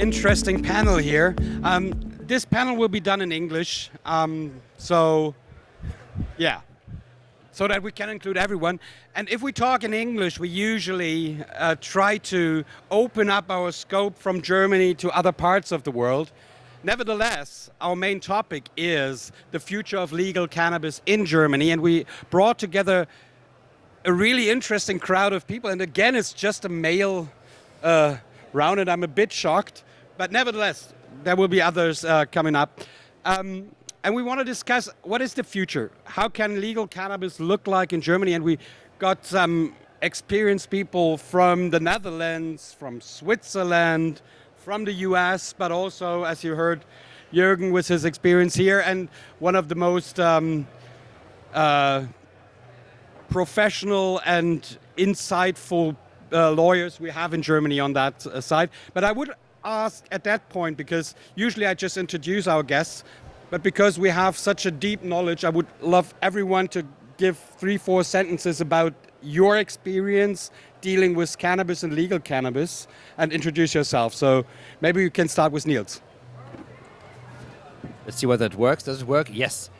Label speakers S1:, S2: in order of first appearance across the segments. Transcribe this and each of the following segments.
S1: interesting panel here. This panel will be done in English, so that we can include everyone. And if we talk in English, we usually try to open up our scope from Germany to other parts of the world. Nevertheless, our main topic is the future of legal cannabis in Germany, and we brought together a really interesting crowd of people. And again, it's just a male round, and I'm a bit shocked. But nevertheless, there will be others coming up. And we want to discuss what is the future? How can legal cannabis look like in Germany? And we got some experienced people from the Netherlands, from Switzerland, from the US, but also, as you heard, Jürgen with his experience here, and one of the most professional and insightful lawyers we have in Germany on that side. But I would ask at that point, because usually I just introduce our guests, but because we have such a deep knowledge, I would love everyone to give 3-4 sentences about your experience dealing with cannabis and legal cannabis, and introduce yourself. So maybe you can start with Niels.
S2: Let's see whether it works. Does it work? Yes.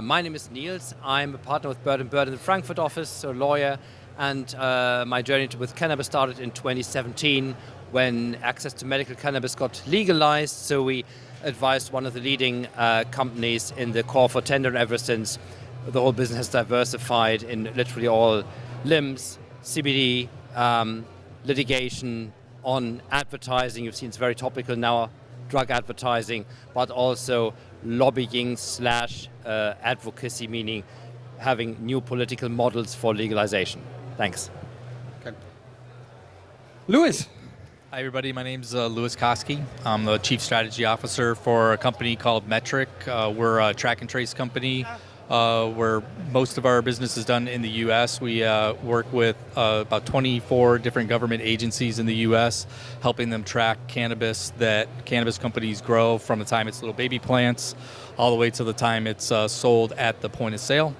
S2: My name is Niels. I'm a partner with Bird & Bird in the Frankfurt office, so a lawyer. And my journey with cannabis started in 2017 when access to medical cannabis got legalized. So we advised one of the leading companies in the call for tender, and ever since the whole business has diversified in literally all limbs, CBD, litigation, on advertising. You've seen it's very topical now, drug advertising, but also lobbying / advocacy, meaning having new political models for legalization. Thanks.
S1: Okay. Louis.
S3: Hi everybody, my name's Louis Koski. I'm the Chief Strategy Officer for a company called Metrc. We're a track and trace company where most of our business is done in the U.S. We work with about 24 different government agencies in the U.S., helping them track cannabis that cannabis companies grow from the time it's little baby plants all the way to the time it's sold at the point of sale.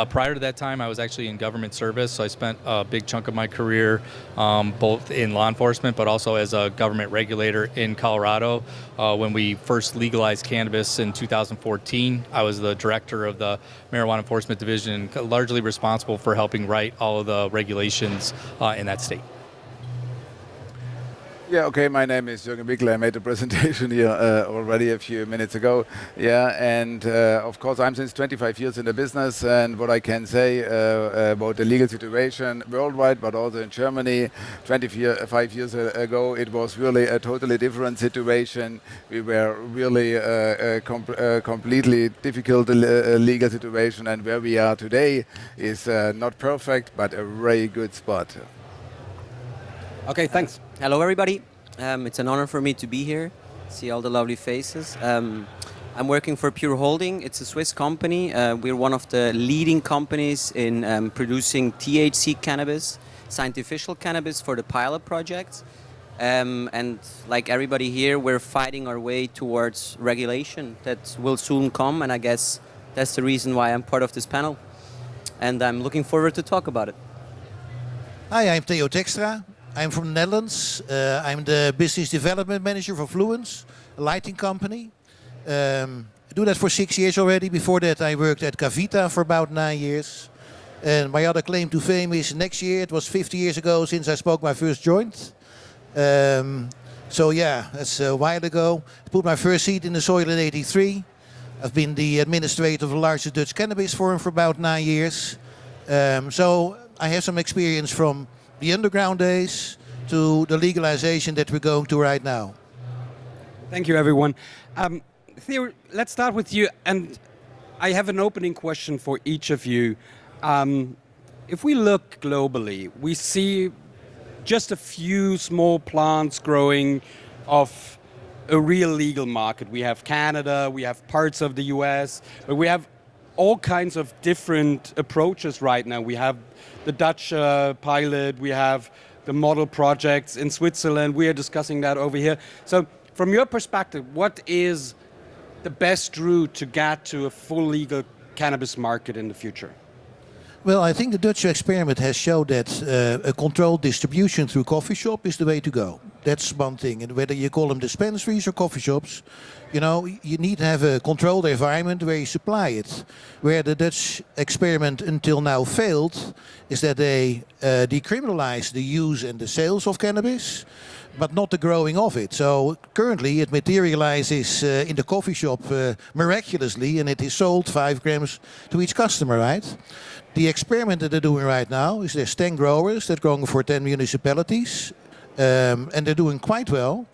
S3: Prior to that time, I was actually in government service, so I spent a big chunk of my career both in law enforcement, but also as a government regulator in Colorado. When we first legalized cannabis in 2014, I was the director of the Marijuana Enforcement Division, largely responsible for helping write all of the regulations in that state.
S4: Yeah, okay, my name is Jürgen Bickel. I made a presentation here already a few minutes ago. Yeah, and of course I'm since 25 years in the business, and what I can say about the legal situation worldwide, but also in Germany, 25 years ago, it was really a totally different situation. We were really completely difficult legal situation, and where we are today is not perfect, but a very good spot.
S1: Okay, thanks.
S5: Hello, everybody. It's an honor for me to be here, see all the lovely faces. I'm working for Pure Holding. It's a Swiss company. We're one of the leading companies in producing THC cannabis, scientific cannabis for the pilot projects. And like everybody here, we're fighting our way towards regulation that will soon come. And I guess that's the reason why I'm part of this panel. And I'm looking forward to talk about it.
S6: Hi, I'm Theo Tekstra. I'm from the Netherlands. I'm the business development manager for Fluence, a lighting company. I do that for 6 years already. Before that, I worked at Gavita for about 9 years. And my other claim to fame is next year. It was 50 years ago since I smoked my first joint. So yeah, that's a while ago. I put my first seed in the soil in '83. I've been the administrator of the largest Dutch cannabis forum for about 9 years. So I have some experience from the underground days to the legalization that we're going to right now.
S1: Thank you, everyone. Theo, let's start with you. And I have an opening question for each of you. If we look globally, we see just a few small plants growing of a real legal market. We have Canada, we have parts of the US, but we have all kinds of different approaches right now. We have the Dutch pilot, we have the model projects in Switzerland, we are discussing that over here. So from your perspective, what is the best route to get to a full legal cannabis market in the future?
S6: Well, I think the Dutch experiment has showed that a controlled distribution through coffee shop is the way to go. That's one thing. And whether you call them dispensaries or coffee shops, you need to have a controlled environment where you supply it. Where the Dutch experiment until now failed is that they decriminalized the use and the sales of cannabis, but not the growing of it. So currently it materializes in the coffee shop miraculously, and it is sold 5 grams to each customer, right? The experiment that they're doing right now is there's 10 growers that are growing for 10 municipalities, and they're doing quite well.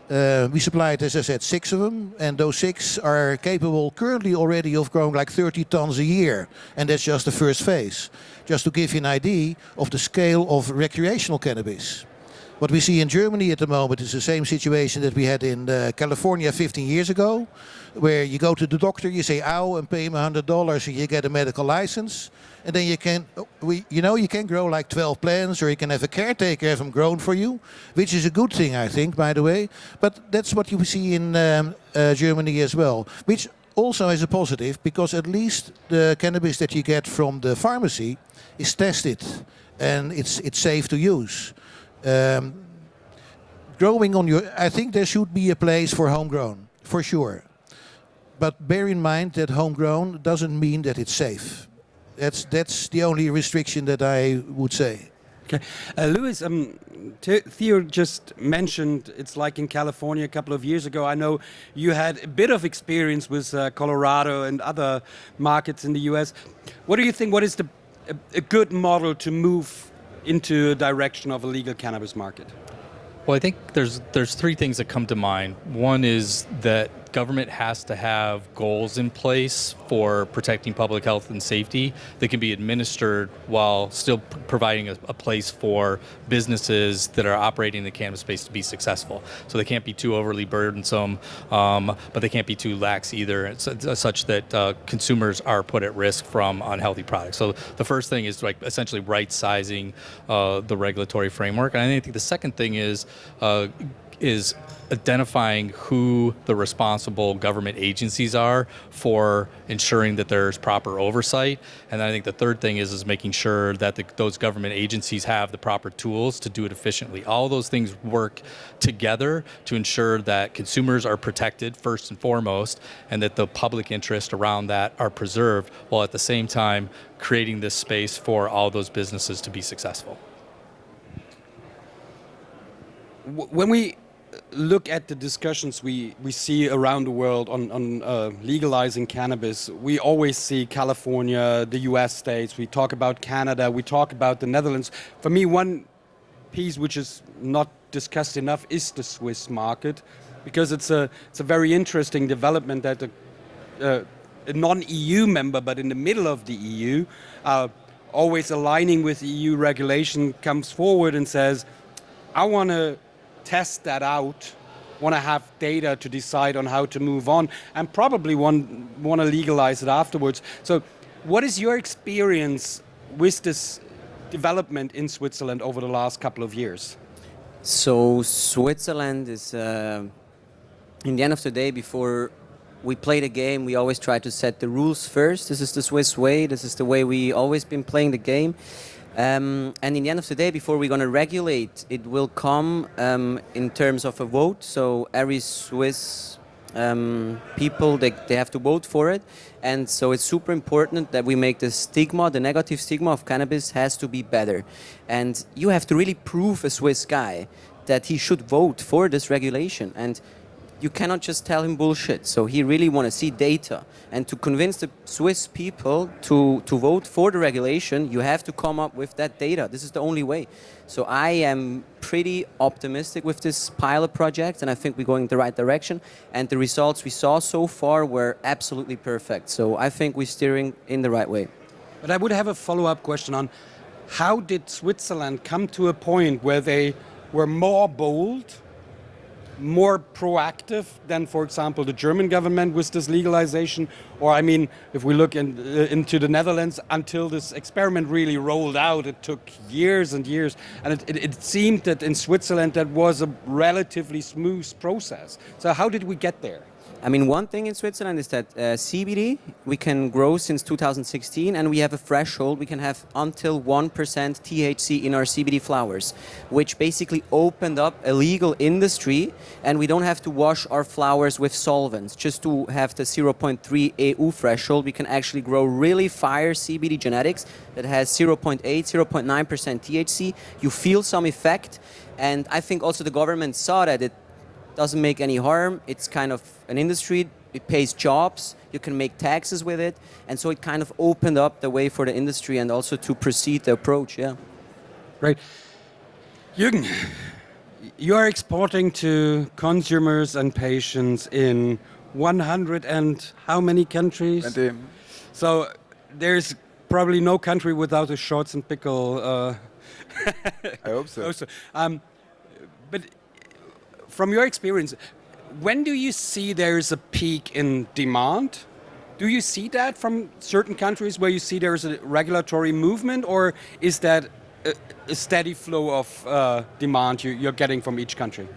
S6: We supplied, as I said, 6 of them, and those 6 are capable currently already of growing like 30 tons a year, and that's just the first phase. Just to give you an idea of the scale of recreational cannabis. What we see in Germany at the moment is the same situation that we had in California 15 years ago, where you go to the doctor, you say ow, and pay him $100, and you get a medical license, and then you can grow like 12 plants, or you can have a caretaker have them grown for you, which is a good thing, I think, by the way. But that's what you see in Germany as well, which also is a positive, because at least the cannabis that you get from the pharmacy is tested, and it's safe to use. I think there should be a place for homegrown, for sure. But bear in mind that homegrown doesn't mean that it's safe. That's the only restriction that I would say.
S1: Okay, Louis, Theo just mentioned it's like in California a couple of years ago. I know you had a bit of experience with Colorado and other markets in the US. What do you think? What is a good model to move into a direction of a legal cannabis market?
S3: Well, I think there's 3 things that come to mind. One is that government has to have goals in place for protecting public health and safety that can be administered while still providing a place for businesses that are operating in the cannabis space to be successful. So they can't be too overly burdensome, but they can't be too lax either, such that consumers are put at risk from unhealthy products. So the first thing is like essentially right-sizing the regulatory framework. And I think the second thing is identifying who the responsible government agencies are for ensuring that there's proper oversight. And I think the third thing is making sure that those government agencies have the proper tools to do it efficiently. All those things work together to ensure that consumers are protected first and foremost, and that the public interest around that are preserved, while at the same time creating this space for all those businesses to be successful.
S1: When we look at the discussions we see around the world on legalizing cannabis, we always see California, the US states, we talk about Canada, we talk about the Netherlands. For me, one piece which is not discussed enough is the Swiss market, because it's a very interesting development that a non-EU member, but in the middle of the EU, always aligning with EU regulation, comes forward and says, I want to test that out, want to have data to decide on how to move on, and probably want to legalize it afterwards. So what is your experience with this development in Switzerland over the last couple of years?
S5: So Switzerland is, in the end of the day, before we play the game, we always try to set the rules first. This is the Swiss way. This is the way we always been playing the game. And in the end of the day, before we're going to regulate, it will come in terms of a vote. So every Swiss people, they have to vote for it. And so it's super important that we make the stigma, the negative stigma of cannabis has to be better. And you have to really prove a Swiss guy that he should vote for this regulation. And you cannot just tell him bullshit. So he really want to see data. And to convince the Swiss people to vote for the regulation, you have to come up with that data. This is the only way. So I am pretty optimistic with this pilot project, and I think we're going in the right direction. And the results we saw so far were absolutely perfect. So I think we're steering in the right way.
S1: But I would have a follow-up question on how did Switzerland come to a point where they were more bold, more proactive than, for example, the German government with this legalization? Or, I mean, if we look into the Netherlands, until this experiment really rolled out, it took years and years. And it seemed that in Switzerland that was a relatively smooth process. So how did we get there?
S5: I mean, one thing in Switzerland is that CBD we can grow since 2016, and we have a threshold. We can have until 1% THC in our CBD flowers, which basically opened up a legal industry, and we don't have to wash our flowers with solvents. Just to have the 0.3 EU threshold, we can actually grow really fire CBD genetics that has 0.8, 0.9% THC. You feel some effect, and I think also the government saw that it doesn't make any harm. It's kind of an industry. It pays jobs. You can make taxes with it. And so it kind of opened up the way for the industry and also to proceed the approach, yeah.
S1: Great. Jürgen, you are exporting to consumers and patients in 100 and how many countries?
S4: 20.
S1: So there's probably no country without a Storz and Bickel.
S4: I hope so.
S1: But from your experience, when do you see there's a peak in demand? Do you see that from certain countries where you see there's a regulatory movement, or is that a steady flow of demand you're getting from each country?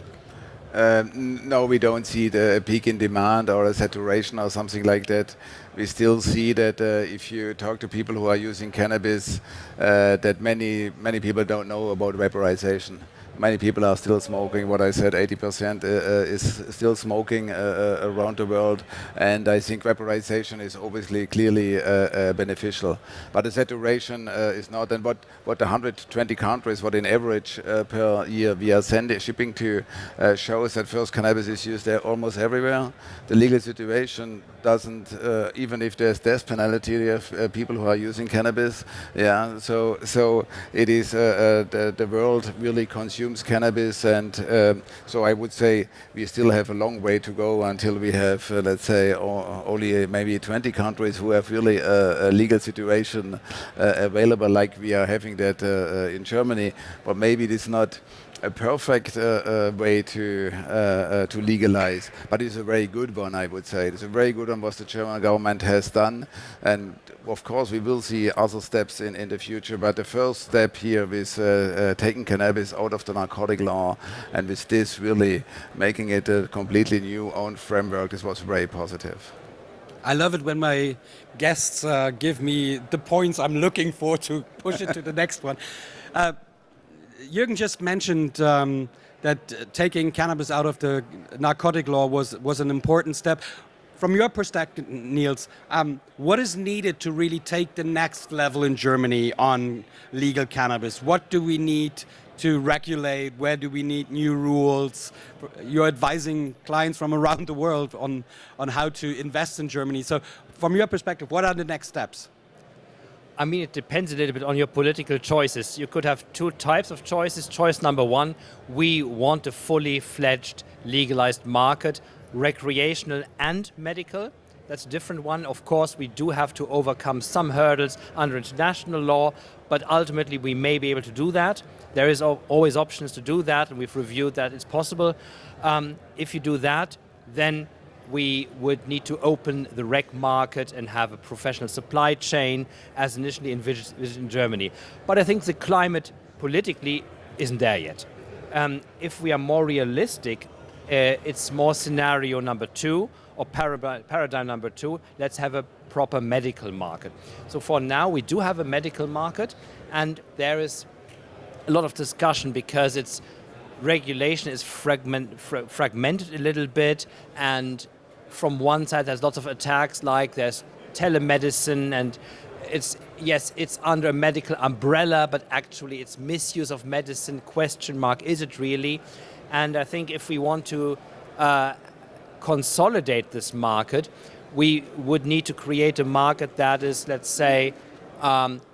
S4: No, we don't see the peak in demand or a saturation or something like that. We still see that if you talk to people who are using cannabis, that many people don't know about vaporization. Many people are still smoking. What I said, 80% is still smoking around the world, and I think vaporization is obviously clearly beneficial. But the saturation is not. And what the 120 countries, what in average per year we are shipping to, shows that first cannabis is used there almost everywhere. The legal situation doesn't, even if there's death penalty, you have people who are using cannabis. Yeah, so it is the world really consumes cannabis, and so I would say we still have a long way to go until we have, let's say, only maybe 20 countries who have really a legal situation available, like we are having that in Germany. But maybe it is not a perfect way to legalize, but it's a very good one, I would say. It's a very good one what the German government has done, and of course we will see other steps in the future, but the first step here with taking cannabis out of the narcotic law and with this really making it a completely new own framework, this was very positive.
S1: I love it when my guests give me the points I'm looking for to push it to the next one. Jürgen just mentioned that taking cannabis out of the narcotic law was an important step. From your perspective, Niels, what is needed to really take the next level in Germany on legal cannabis? What do we need to regulate? Where do we need new rules? You're advising clients from around the world on how to invest in Germany. So from your perspective, what are the next steps?
S2: I mean, it depends a little bit on your political choices. You could have two types of choices. Choice number one, we want a fully fledged legalized market, recreational and medical. That's a different one. Of course, we do have to overcome some hurdles under international law, but ultimately we may be able to do that. There is always options to do that, and we've reviewed that it's possible. If you do that, then we would need to open the rec market and have a professional supply chain as initially envisaged in Germany. But I think the climate politically isn't there yet. If we are more realistic, it's more scenario number two or paradigm number two. Let's have a proper medical market. So for now, we do have a medical market, and there is a lot of discussion because its regulation is fragmented a little bit, and from one side there's lots of attacks, like there's telemedicine, and it's under a medical umbrella, but actually it's misuse of medicine, ? Is it really? And I think if we want to consolidate this market, we would need to create a market that is, let's say,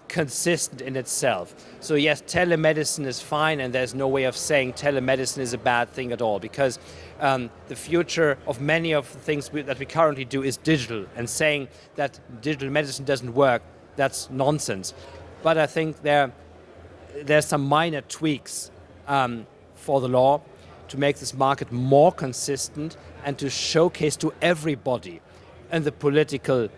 S2: consistent in itself. So yes, telemedicine is fine, and there's no way of saying telemedicine is a bad thing at all, because the future of many of the things that we currently do is digital, and saying that digital medicine doesn't work, that's nonsense. But I think there's some minor tweaks for the law to make this market more consistent and to showcase to everybody in the political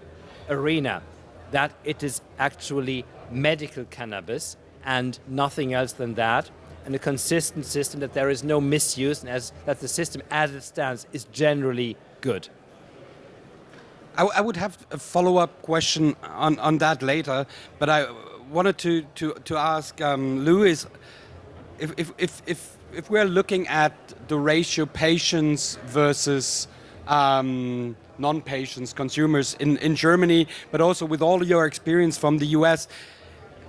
S2: arena that it is actually medical cannabis and nothing else than that, and a consistent system that there is no misuse, and that the system as it stands is generally good.
S1: I would have a follow-up question on that later, but I wanted to ask Louis, if we're looking at the ratio patients versus non-patients, consumers in Germany, but also with all your experience from the US,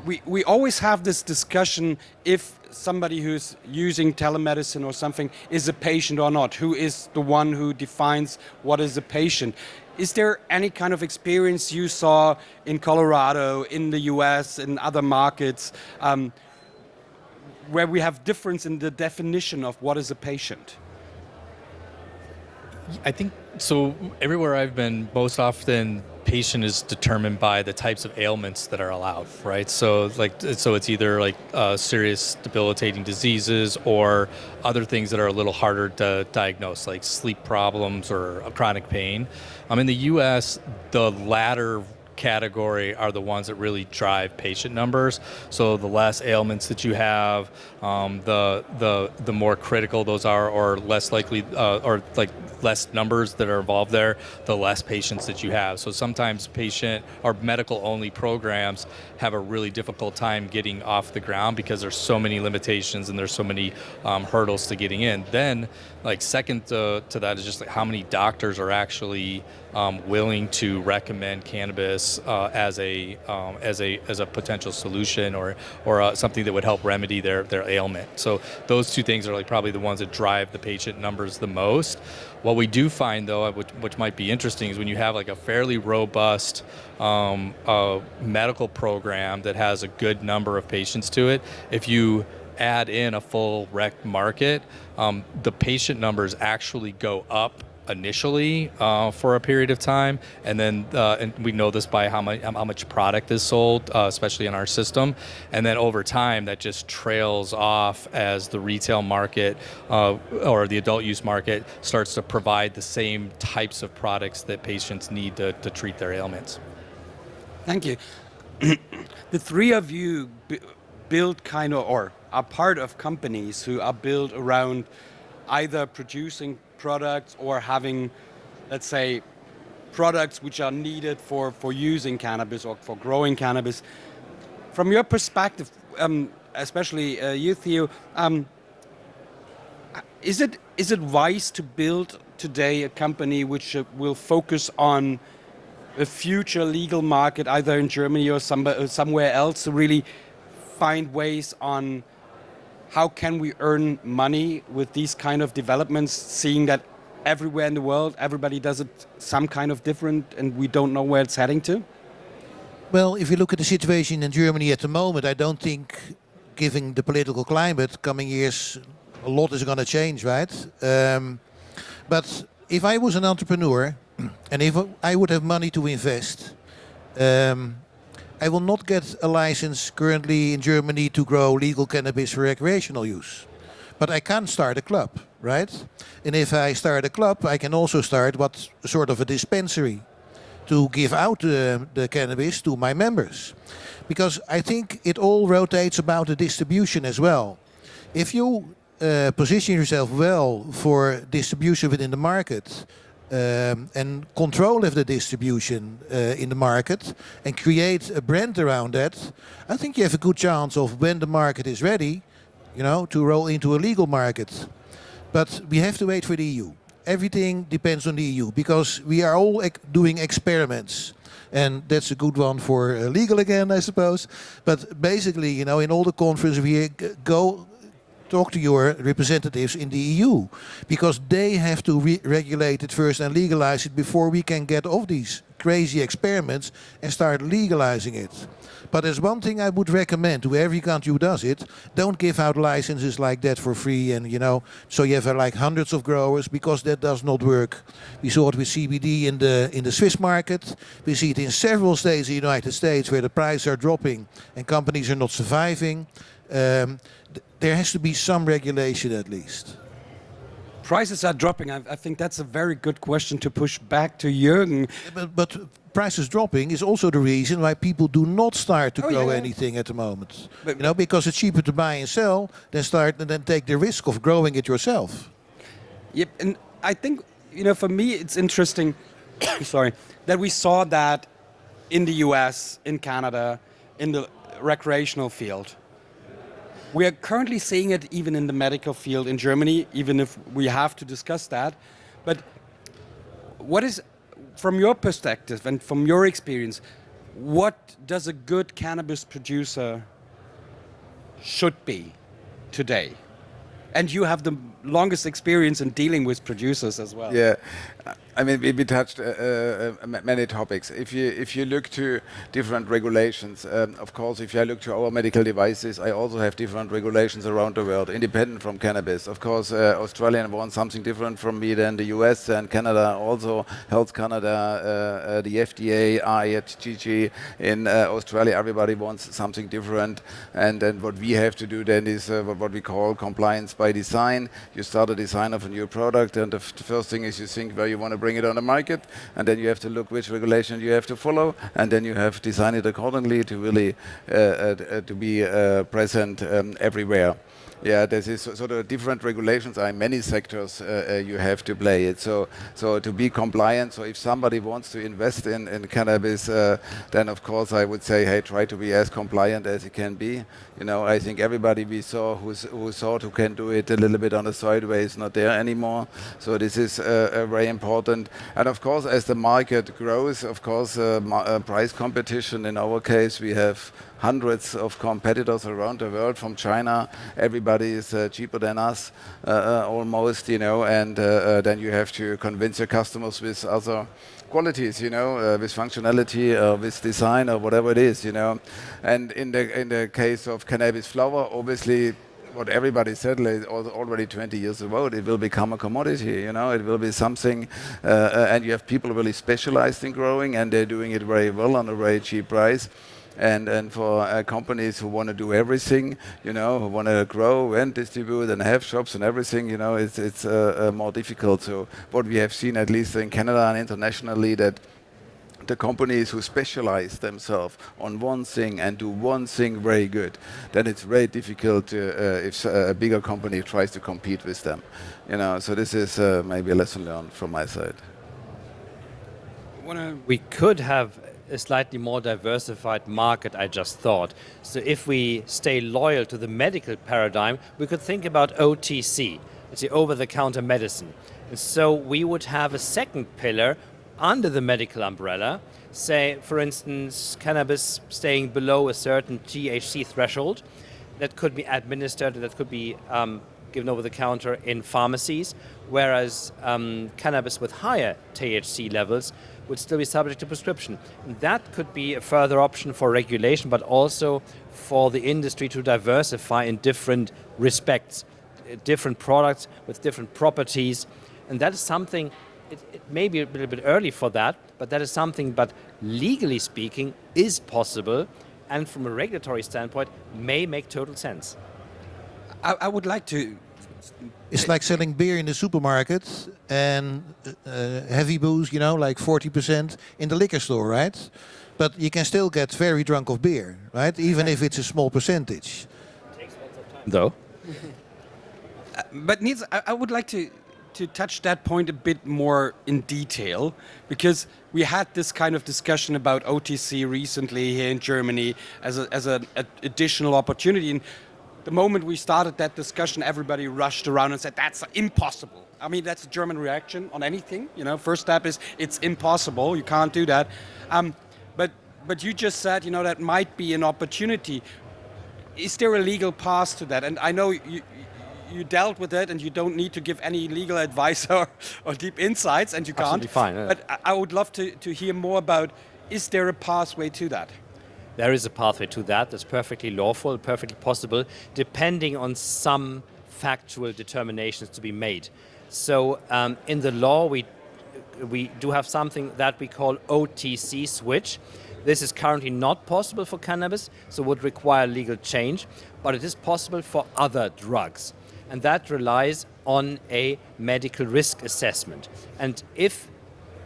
S1: we always have this discussion if somebody who's using telemedicine or something is a patient or not. Who is the one who defines what is a patient? Is there any kind of experience you saw in Colorado, in the US, in other markets, where we have difference in the definition of what is a patient?
S3: I think so. Everywhere I've been, most often patient is determined by the types of ailments that are allowed, right? So it's either like serious debilitating diseases or other things that are a little harder to diagnose, like sleep problems or chronic pain. In the U.S., the latter category are the ones that really drive patient numbers. So the less ailments that you have, the more critical those are, or less likely, or like less numbers that are involved there, the less patients that you have. So sometimes patient or medical only programs have a really difficult time getting off the ground because there's so many limitations and there's so many hurdles to getting in. Then, like second to that is just like how many doctors are actually willing to recommend cannabis as a potential solution or something that would help remedy their ailment. So those two things are like probably the ones that drive the patient numbers the most. What we do find though, which might be interesting, is when you have like a fairly robust medical program that has a good number of patients to it, if you add in a full rec market, the patient numbers actually go up initially for a period of time, and then and we know this by how much product is sold, especially in our system, and then over time that just trails off as the retail market or the adult use market starts to provide the same types of products that patients need to treat their ailments.
S1: Thank you. The three of you build kind of, or are part of companies who are built around either producing products or having, let's say, products which are needed for using cannabis or for growing cannabis. From your perspective, especially you, Theo, is it wise to build today a company which will focus on a future legal market, either in Germany or somewhere else, to really find ways on how can we earn money with these kind of developments, seeing that everywhere in the world, everybody does it some kind of different and we don't know where it's heading to?
S6: Well, if you look at the situation in Germany at the moment, I don't think, given the political climate, coming years, a lot is going to change, right? But if I was an entrepreneur and if I would have money to invest, I will not get a license currently in Germany to grow legal cannabis for recreational use. But I can start a club, right? And if I start a club, I can also start what sort of a dispensary to give out the cannabis to my members. Because I think it all rotates about the distribution as well. If you position yourself well for distribution within the market, and control of the distribution in the market and create a brand around that, I think you have a good chance of, when the market is ready, to roll into a legal market. But we have to wait for the EU. Everything depends on the EU because we are all doing experiments. And that's a good one for legal again, I suppose. But basically, in all the conferences we go, talk to your representatives in the EU, because they have to regulate it first and legalize it before we can get off these crazy experiments and start legalizing it. But there's one thing I would recommend to every country who does it: don't give out licenses like that for free, and so you have like hundreds of growers, because that does not work. We saw it with CBD in the Swiss market. We see it in several states in the United States where the prices are dropping and companies are not surviving. There has to be some regulation at least.
S1: Prices are dropping. I think that's a very good question to push back to Jürgen.
S6: But prices dropping is also the reason why people do not start to grow anything at the moment. But, because it's cheaper to buy and sell than take the risk of growing it yourself.
S1: Yep, and I think, for me it's interesting. sorry, that we saw that in the US, in Canada, in the recreational field. We are currently seeing it even in the medical field in Germany, even if we have to discuss that. But what is, from your perspective and from your experience, what does a good cannabis producer should be today? And you have the longest experience in dealing with producers as well.
S4: Yeah, I mean, we touched many topics. If you look to different regulations, of course, if I look to our medical devices, I also have different regulations around the world, independent from cannabis. Of course, Australian wants something different from me than the US and Canada, also Health Canada, the FDA, IHGG. In Australia, everybody wants something different. And then what we have to do then is what we call compliance by design. You start a design of a new product, and the first thing is you think where you want to bring it on the market, and then you have to look which regulation you have to follow, and then you have to design it accordingly to really to be present everywhere. Yeah, this is sort of different regulations are in many sectors you have to play it. So to be compliant, so if somebody wants to invest in cannabis, then of course I would say, hey, try to be as compliant as you can be. You know, I think everybody we saw who thought who can do it a little bit on the sideway is not there anymore. So this is very important. And of course, as the market grows, of course, price competition. In our case, we have hundreds of competitors around the world from China. Everybody is cheaper than us, almost, you know, and then you have to convince your customers with other qualities, you know, with functionality, with design, or whatever it is, you know. And in the case of cannabis flower, obviously, what everybody said already 20 years ago, it will become a commodity, you know, it will be something, and you have people really specialized in growing, and they're doing it very well on a very cheap price. And for companies who want to do everything, you know, who want to grow and distribute and have shops and everything, you know, it's more difficult. So what we have seen, at least in Canada and internationally, that the companies who specialize themselves on one thing and do one thing very good, then it's very difficult if a bigger company tries to compete with them. You know, so this is maybe a lesson learned from my side.
S2: We could have a slightly more diversified market, I just thought. So if we stay loyal to the medical paradigm, we could think about OTC, it's the over-the-counter medicine. And so we would have a second pillar under the medical umbrella, say, for instance, cannabis staying below a certain THC threshold that could be administered, that could be given over the counter in pharmacies, whereas cannabis with higher THC levels would still be subject to prescription. And that could be a further option for regulation, but also for the industry to diversify in different respects, different products with different properties. And that is something, it may be a little bit early for that, but that is something, but legally speaking, is possible, and from a regulatory standpoint, may make total sense.
S1: I would like to...
S6: It's like selling beer in the supermarket and heavy booze, you know, like 40% in the liquor store, right? But you can still get very drunk of beer, right? Even if it's a small percentage.
S2: Takes lots of time, though.
S1: But Niels, I would like to touch that point a bit more in detail, because we had this kind of discussion about OTC recently here in Germany as an additional opportunity. And the moment we started that discussion, everybody rushed around and said, that's impossible. I mean, that's a German reaction on anything. You know, first step is it's impossible. You can't do that. But you just said, you know, that might be an opportunity. Is there a legal path to that? And I know you dealt with it, and you don't need to give any legal advice or deep insights, and you can't.
S2: Absolutely fine. Yeah.
S1: But I would love to hear more about, is there a pathway to that?
S2: There is a pathway to that. That's perfectly lawful, perfectly possible, depending on some factual determinations to be made. So in the law, we do have something that we call OTC switch. This is currently not possible for cannabis, so would require legal change, but it is possible for other drugs. And that relies on a medical risk assessment. And if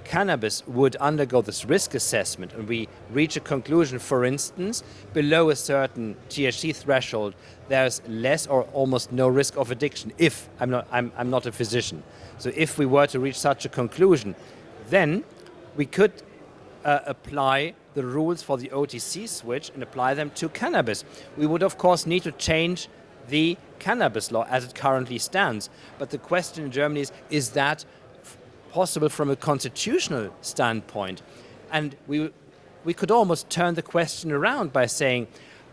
S2: cannabis would undergo this risk assessment and we reach a conclusion, for instance, below a certain THC threshold, there's less or almost no risk of addiction. If I'm not a physician. So if we were to reach such a conclusion, then we could apply the rules for the OTC switch and apply them to cannabis. We would, of course, need to change the cannabis law as it currently stands. But the question in Germany is that possible from a constitutional standpoint? And we could almost turn the question around by saying,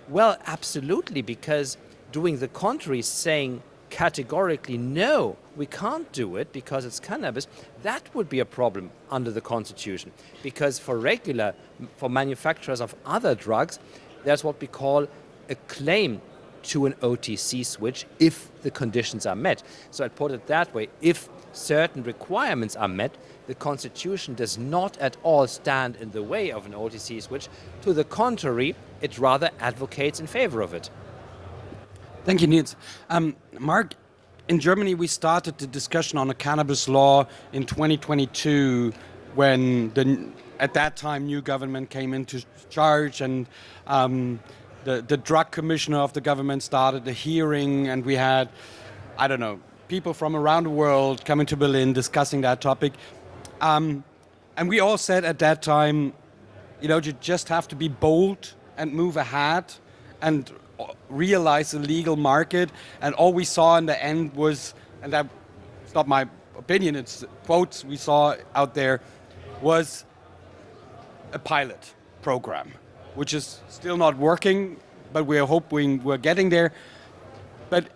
S2: well, absolutely, because doing the contrary, saying categorically, no, we can't do it because it's cannabis, that would be a problem under the Constitution. Because for manufacturers of other drugs, there's what we call a claim to an OTC switch if the conditions are met. So I'd put it that way, if certain requirements are met, the Constitution does not at all stand in the way of an OTC switch. To the contrary, it rather advocates in favor of it.
S1: Thank you, Niels. Marc, in Germany we started the discussion on a cannabis law in 2022 when at that time new government came into charge, and the drug commissioner of the government started a hearing, and we had, I don't know, people from around the world coming to Berlin discussing that topic. And we all said at that time, you just have to be bold and move ahead and realize the legal market. And all we saw in the end was, and that's not my opinion, it's quotes we saw out there, was a pilot program, which is still not working, but we're hoping we're getting there. But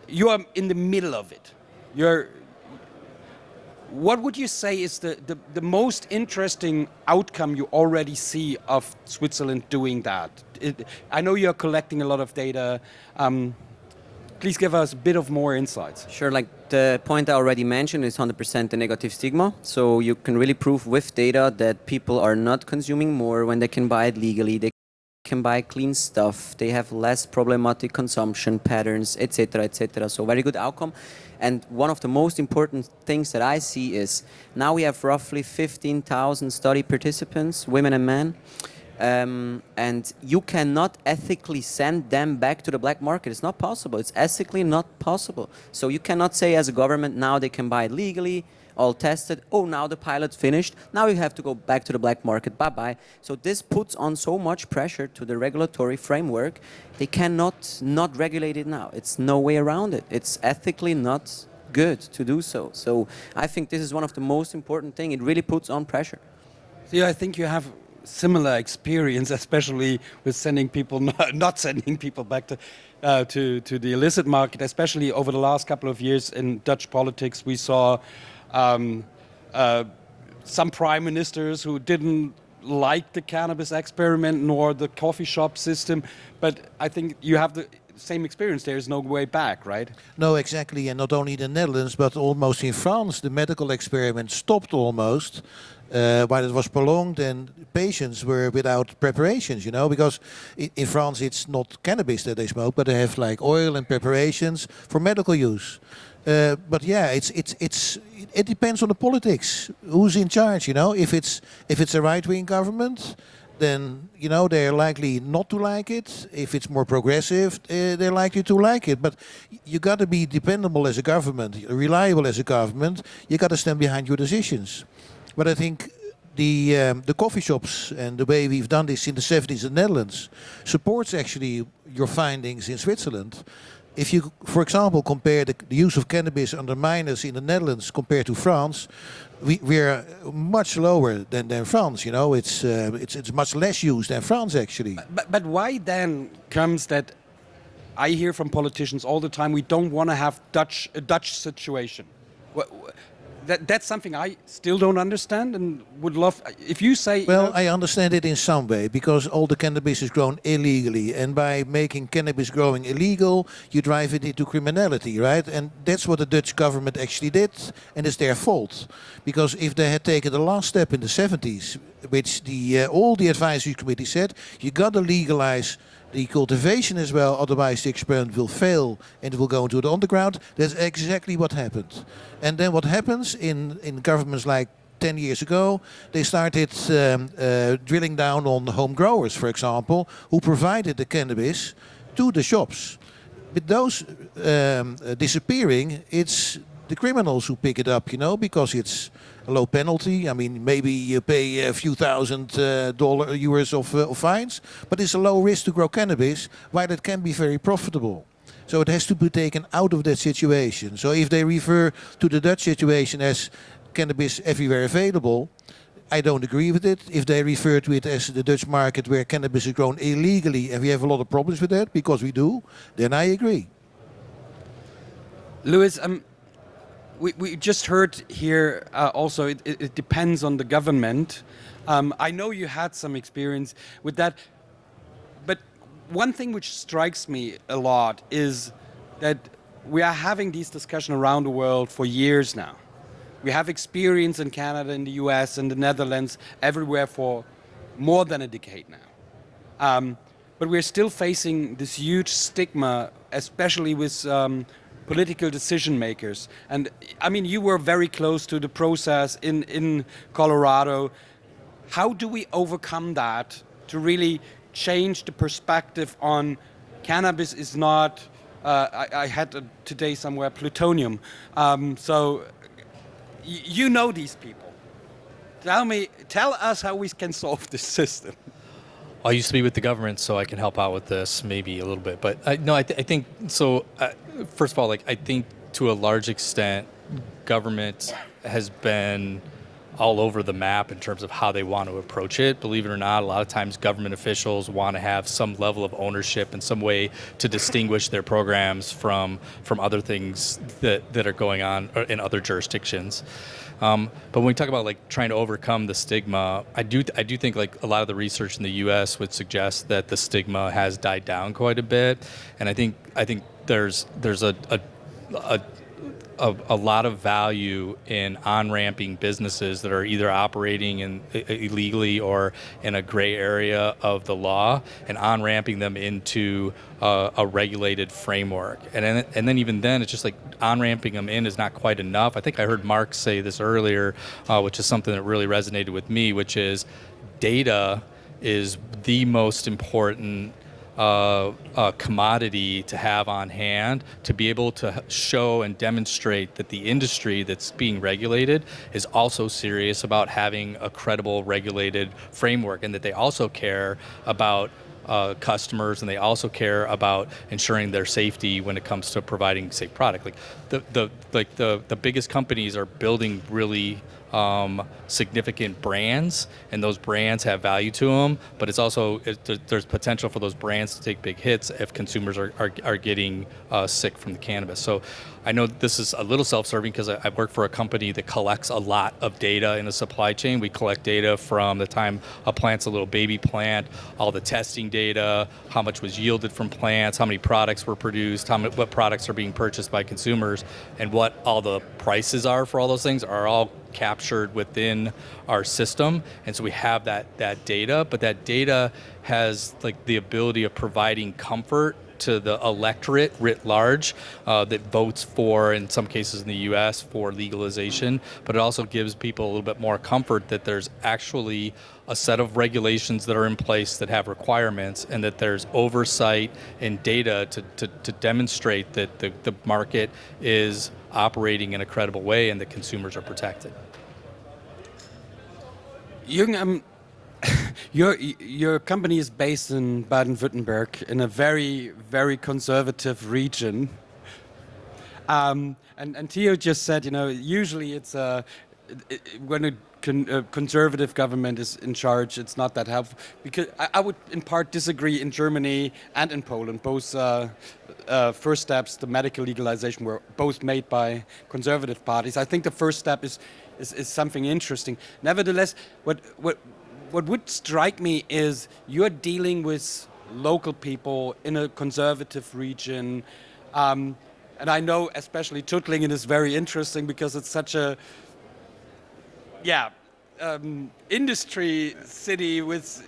S1: you are in the middle of it. What would you say is the most interesting outcome you already see of Switzerland doing that? I know you're collecting a lot of data. Please give us a bit of more insights.
S5: Sure, like the point I already mentioned is 100% the negative stigma. So you can really prove with data that people are not consuming more when they can buy it legally. They can buy clean stuff. They have less problematic consumption patterns, etc., etc. So very good outcome. And one of the most important things that I see is now we have roughly 15,000 study participants, women and men. And you cannot ethically send them back to the black market. It's not possible. It's ethically not possible. So you cannot say as a government, now they can buy it legally, all tested. Oh, now the pilot's finished. Now you have to go back to the black market. Bye-bye. So this puts on so much pressure to the regulatory framework. They cannot not regulate it now. It's no way around it. It's ethically not good to do so. So I think this is one of the most important things. It really puts on pressure.
S1: See, I think you have similar experience, especially with sending people, not sending people back to the illicit market, especially over the last couple of years in Dutch politics. We saw some prime ministers who didn't like the cannabis experiment nor the coffee shop system, but I think you have the same experience. There is no way back, right?
S6: No, exactly, and not only in the Netherlands, but almost in France, the medical experiment stopped almost while it was prolonged, and patients were without preparations, because in France it's not cannabis that they smoke, but they have like oil and preparations for medical use. But yeah, it depends on the politics. Who's in charge? If it's a right-wing government, then they're likely not to like it. If it's more progressive, they're likely to like it. But you got to be dependable as a government, reliable as a government. You got to stand behind your decisions. But I think the coffee shops and the way we've done this in the 70s in the Netherlands supports actually your findings in Switzerland. If you, for example, compare the use of cannabis under minors in the Netherlands compared to France, we're much lower than France. It's much less used than France actually.
S1: But why then comes that? I hear from politicians all the time, we don't want to have a Dutch situation. That's something I still don't understand and would love, if you say...
S6: Well, I understand it in some way, because all the cannabis is grown illegally. And by making cannabis growing illegal, you drive it into criminality, right? And that's what the Dutch government actually did, and it's their fault. Because if they had taken the last step in the 70s, which all the advisory committee said, you got to legalize the cultivation as well, otherwise the experiment will fail and it will go into the underground. That's exactly what happened. And then what happens in governments like 10 years ago, they started drilling down on home growers, for example, who provided the cannabis to the shops. With those disappearing, it's the criminals who pick it up, because it's a low penalty. I mean, maybe you pay a few thousand euros of fines, but it's a low risk to grow cannabis, while it can be very profitable. So it has to be taken out of that situation. So if they refer to the Dutch situation as cannabis everywhere available, I don't agree with it. If they refer to it as the Dutch market where cannabis is grown illegally and we have a lot of problems with that, because we do, then I agree.
S1: Louis, we just heard here also it depends on the government. I know you had some experience with that, but one thing which strikes me a lot is that we are having these discussions around the world for years now. We have experience in Canada, in the US, in the Netherlands, everywhere for more than a decade now. But we're still facing this huge stigma, especially with political decision makers. And I mean, you were very close to the process in Colorado. How do we overcome that to really change the perspective on cannabis is not, I had today somewhere, plutonium. So you know these people. Tell us how we can solve this system.
S3: I used to be with the government, so I can help out with this maybe a little bit. But I think so. First of all, I think to a large extent, government has been all over the map in terms of how they want to approach it. Believe it or not, a lot of times government officials want to have some level of ownership in some way to distinguish their programs from other things that are going on in other jurisdictions. But when we talk about trying to overcome the stigma, I do think a lot of the research in the U.S. would suggest that the stigma has died down quite a bit, and I think there's a lot of value in on-ramping businesses that are either operating illegally or in a gray area of the law, and on-ramping them into a regulated framework. And then even then, it's just on-ramping them in is not quite enough. I think I heard Marc say this earlier, which is something that really resonated with me, which is data is the most important commodity to have on hand to be able to show and demonstrate that the industry that's being regulated is also serious about having a credible regulated framework, and that they also care about customers, and they also care about ensuring their safety when it comes to providing safe product. The biggest companies are building really significant brands, and those brands have value to them, but it's also there's potential for those brands to take big hits if consumers are getting sick from the cannabis. So I know this is a little self-serving because I work for a company that collects a lot of data in the supply chain. We collect data from the time a plant's a little baby plant, all the testing data, how much was yielded from plants, how many products were produced, what products are being purchased by consumers, and what all the prices are for all those things are all captured within our system. And so we have that data, but that data has the ability of providing comfort to the electorate writ large that votes for, in some cases in the U.S., for legalization, but it also gives people a little bit more comfort that there's actually a set of regulations that are in place that have requirements, and that there's oversight and data to demonstrate that the market is operating in a credible way and that consumers are protected.
S1: Jürgen, your company is based in Baden-Württemberg, in a very, very conservative region. And Theo just said, usually it's when a conservative government is in charge, it's not that helpful. Because I would in part disagree. In Germany and in Poland, both first steps, the medical legalization, were both made by conservative parties. I think the first step is something interesting. Nevertheless, what would strike me is you're dealing with local people in a conservative region. And I know especially Tuttlingen is very interesting because it's such a industry city with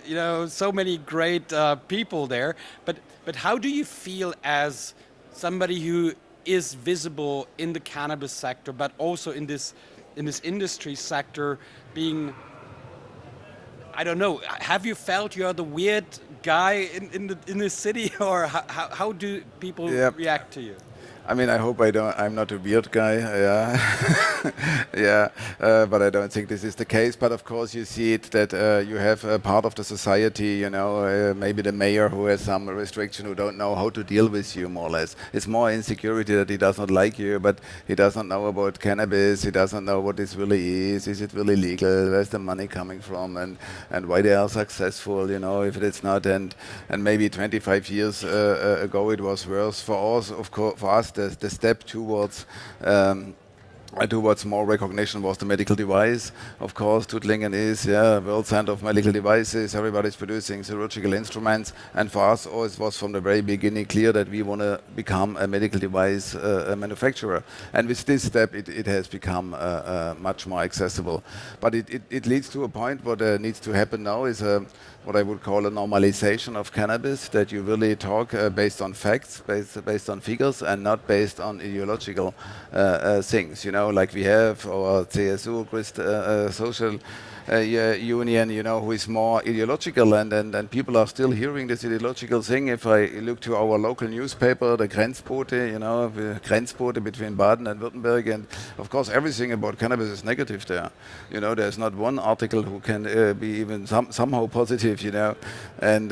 S1: so many great people there. But how do you feel as somebody who is visible in the cannabis sector, but also in this industry sector, being, I don't know, have you felt you're the weird guy in the city, or how do people react to you?
S4: I mean, I hope I'm not a weird guy, yeah. Yeah, but I don't think this is the case. But of course, you see it that you have a part of the society, maybe the mayor who has some restriction, who don't know how to deal with you, more or less. It's more insecurity that he does not like you, but he doesn't know about cannabis. He doesn't know what this really is. Is it really legal? Where's the money coming from? And why they are successful? If it's not. And maybe 25 years ago it was worse for us. Of course, for us. The step towards more recognition was the medical device. Of course, Tuttlingen is world center of medical devices. Everybody's producing surgical instruments, and for us, it was from the very beginning clear that we want to become a medical device manufacturer. And with this step, it has become much more accessible. But it leads to a point. What needs to happen now is what I would call a normalization of cannabis, that you really talk based on facts, based on figures, and not based on ideological things. Like we have our CSU, Social Union, who is more ideological, and people are still hearing this ideological thing. If I look to our local newspaper, the Grenzbote, Grenzbote between Baden and Württemberg, and of course everything about cannabis is negative there. There's not one article who can be even somehow positive, and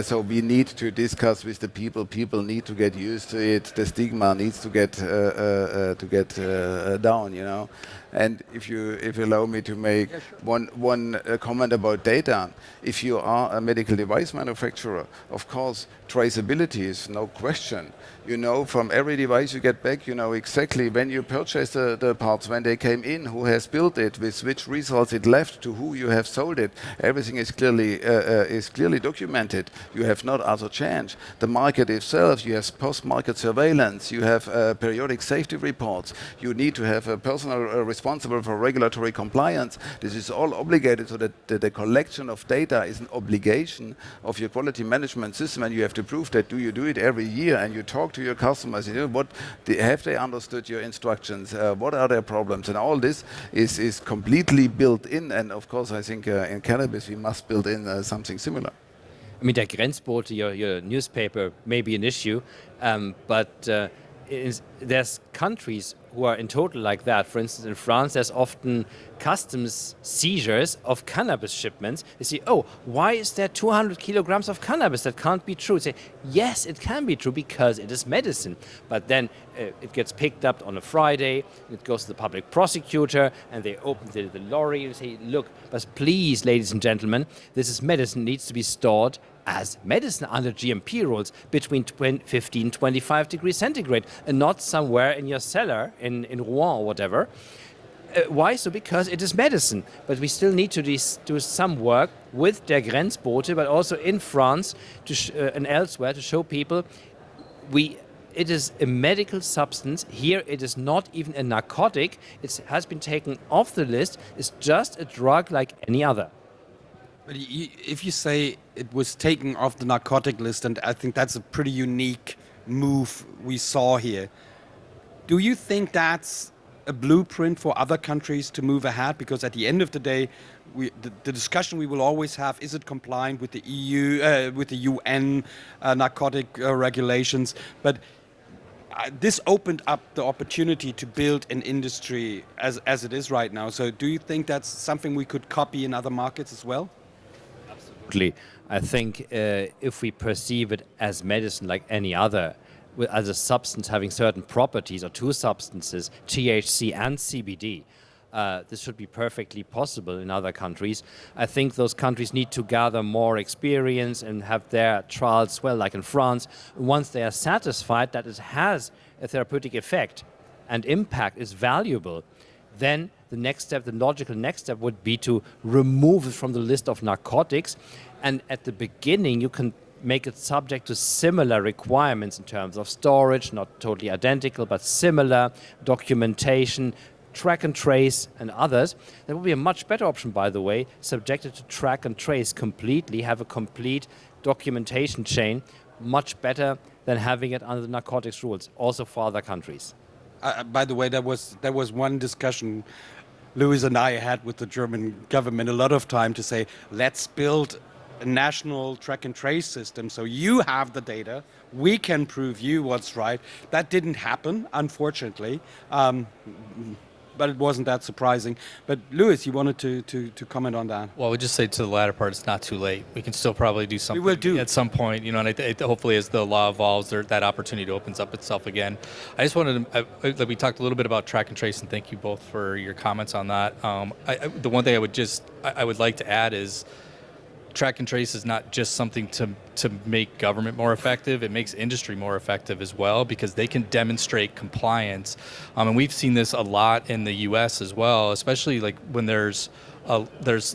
S4: so we need to discuss with the people. People need to get used to it. The stigma needs to get down, And if you allow me to make one comment about data, if you are a medical device manufacturer, of course, traceability is no question. From every device you get back, exactly when you purchase the parts, when they came in, who has built it, with which results it left, to who you have sold it. Everything is clearly documented. You have not other change. The market itself, you have post-market surveillance, you have periodic safety reports. You need to have a personnel responsible for regulatory compliance. This is all obligated, so that the collection of data is an obligation of your quality management system, and you have to prove that. Do you do it every year? And you talk to your customers. Have they understood your instructions? What are their problems? And all this is completely built in. And of course, I think in cannabis we must build in something similar.
S2: I mean, der Grenzbote, your newspaper, may be an issue, but there's countries who are in total like that. For instance, in France, there's often customs seizures of cannabis shipments. They say, why is there 200 kilograms of cannabis? That can't be true. Say, yes, it can be true because it is medicine. But then it gets picked up on a Friday, it goes to the public prosecutor, and they open the lorry and say, look, but please, ladies and gentlemen, this is medicine, needs to be stored as medicine under GMP rules between 15 and 25 degrees centigrade, and not somewhere in your cellar in Rouen or whatever. Why? So because it is medicine. But we still need to do some work with der Grenzbote, but also in France and elsewhere, to show people it is a medical substance. Here it is not even a narcotic. It has been taken off the list. It's just a drug like any other.
S1: But if you say it was taken off the narcotic list, and I think that's a pretty unique move we saw here, do you think that's a blueprint for other countries to move ahead? Because at the end of the day, the discussion we will always have, is it compliant with the EU, with the UN narcotic regulations? But this opened up the opportunity to build an industry as it is right now. So do you think that's something we could copy in other markets as well?
S2: Absolutely. I think if we perceive it as medicine like any other, as a substance having certain properties, or two substances, THC and CBD, this should be perfectly possible in other countries. I think those countries need to gather more experience and have their trials, like in France. Once they are satisfied that it has a therapeutic effect and impact is valuable, then the logical next step would be to remove it from the list of narcotics. And at the beginning, you can make it subject to similar requirements in terms of storage, not totally identical, but similar documentation, track and trace, and others. That would be a much better option, by the way, subjected to track and trace completely, have a complete documentation chain, much better than having it under the narcotics rules, also for other countries.
S1: By the way, there was one discussion Louis and I had with the German government a lot of time to say, let's build a national track and trace system, so you have the data, we can prove you what's right. That didn't happen, unfortunately, but it wasn't that surprising. But Louis, you wanted to comment on that?
S3: Well, I would just say to the latter part, it's not too late. We can still probably do something
S1: will do.
S3: at some point, you know, and hopefully as the law evolves, that opportunity opens up itself again. I just wanted to, we talked a little bit about track and trace, and thank you both for your comments on that. The one thing I would like to add is, track and trace is not just something to make government more effective. It makes industry more effective as well, because they can demonstrate compliance. And we've seen this a lot in the U.S. as well, especially like when there's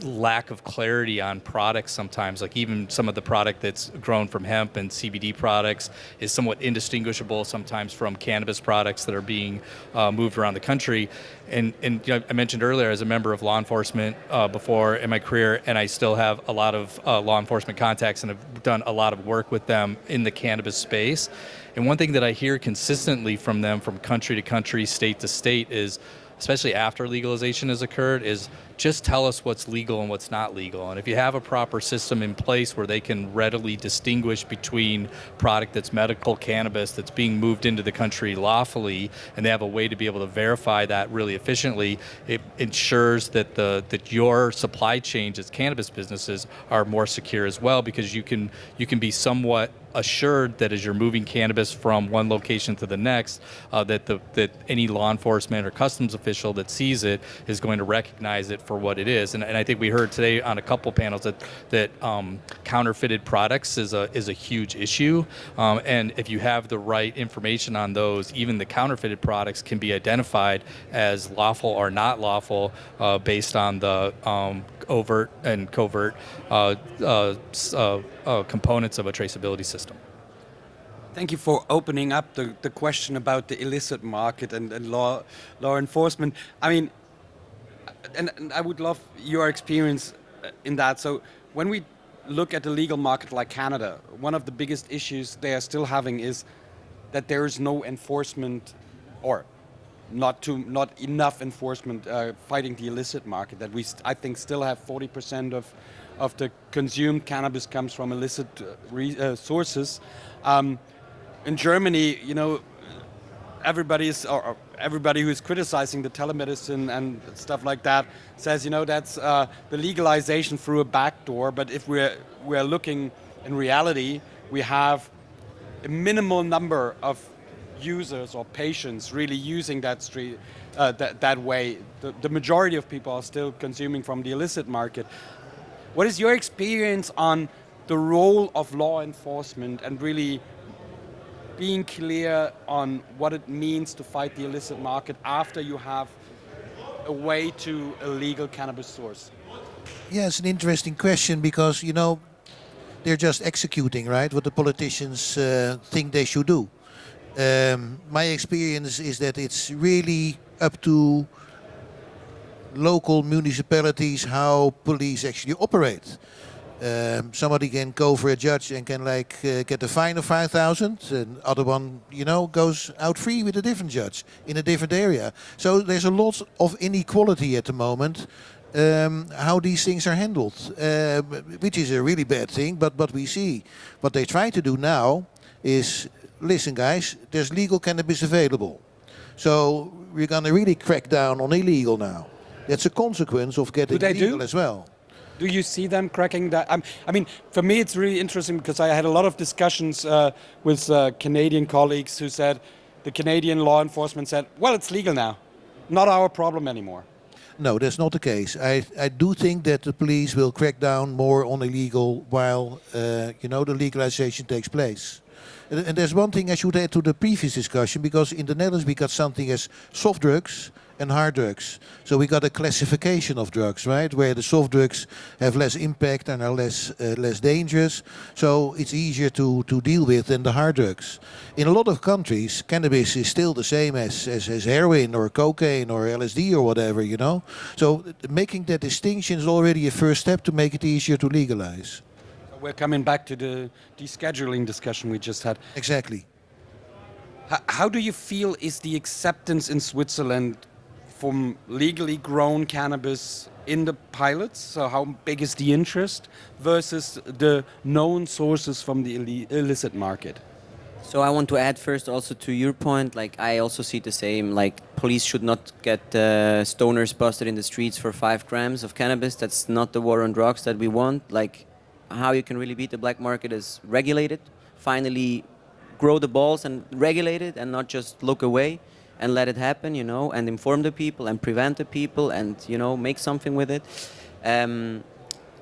S3: lack of clarity on products sometimes. Like even some of the product that's grown from hemp and CBD products is somewhat indistinguishable sometimes from cannabis products that are being moved around the country. And you know, I mentioned earlier, as a member of law enforcement before in my career, and I still have a lot of law enforcement contacts and have done a lot of work with them in the cannabis space. And one thing that I hear consistently from them, from country to country, state to state, is, especially after legalization has occurred, is just tell us what's legal and what's not legal. And if you have a proper system in place where they can readily distinguish between product that's medical cannabis that's being moved into the country lawfully, and they have a way to be able to verify that really efficiently, it ensures that your supply chains as cannabis businesses are more secure as well, because you can be somewhat assured that as you're moving cannabis from one location to the next, that any law enforcement or customs official that sees it is going to recognize it for what it is. And I think we heard today on a couple panels that counterfeited products is a huge issue. And if you have the right information on those, even the counterfeited products can be identified as lawful or not lawful based on the overt and covert components of a traceability system.
S1: Thank you for opening up the question about the illicit market and law enforcement. I mean, and I would love your experience in that. So when we look at the legal market like Canada, one of the biggest issues they are still having is that there is no enforcement, or not enough enforcement fighting the illicit market. That I think still have 40% of the consumed cannabis comes from illicit sources. In Germany, you know, everybody who's criticizing the telemedicine and stuff like that says, you know, that's the legalization through a back door. But if we're looking in reality, we have a minimal number of users or patients really using that way. The majority of people are still consuming from the illicit market. What is your experience on the role of law enforcement and really being clear on what it means to fight the illicit market after you have a way to a legal cannabis source?
S6: Yeah, it's an interesting question, because, you know, they're just executing, right, what the politicians think they should do. My experience is that it's really up to local municipalities how police actually operate. Somebody can go for a judge and can get a fine of 5,000, and other one, you know, goes out free with a different judge in a different area. So there's a lot of inequality at the moment. How these things are handled, which is a really bad thing. But what we see, what they try to do now is, listen guys, there's legal cannabis available. So we're going to really crack down on illegal now. That's a consequence of getting legal as well.
S1: Do you see them cracking that? I mean, for me it's really interesting, because I had a lot of discussions with Canadian colleagues who said, the Canadian law enforcement said, well, it's legal now. Not our problem anymore.
S6: No, that's not the case. I do think that the police will crack down more on illegal while you know, the legalization takes place. And there's one thing I should add to the previous discussion, because in the Netherlands we got something as soft drugs and hard drugs. So we got a classification of drugs, right, where the soft drugs have less impact and are less dangerous. So it's easier to deal with than the hard drugs. In a lot of countries, cannabis is still the same as heroin or cocaine or LSD or whatever, you know. So making that distinction is already a first step to make it easier to legalize.
S1: We're coming back to the descheduling discussion we just had.
S6: Exactly.
S1: How do you feel is the acceptance in Switzerland from legally grown cannabis in the pilots? So how big is the interest versus the known sources from the illicit market?
S5: So I want to add first also to your point, like I also see the same, like police should not get stoners busted in the streets for 5 grams of cannabis. That's not the war on drugs that we want. Like how you can really beat the black market is regulate it, finally grow the balls and regulate it and not just look away and let it happen, you know, and inform the people and prevent the people and, you know, make something with it.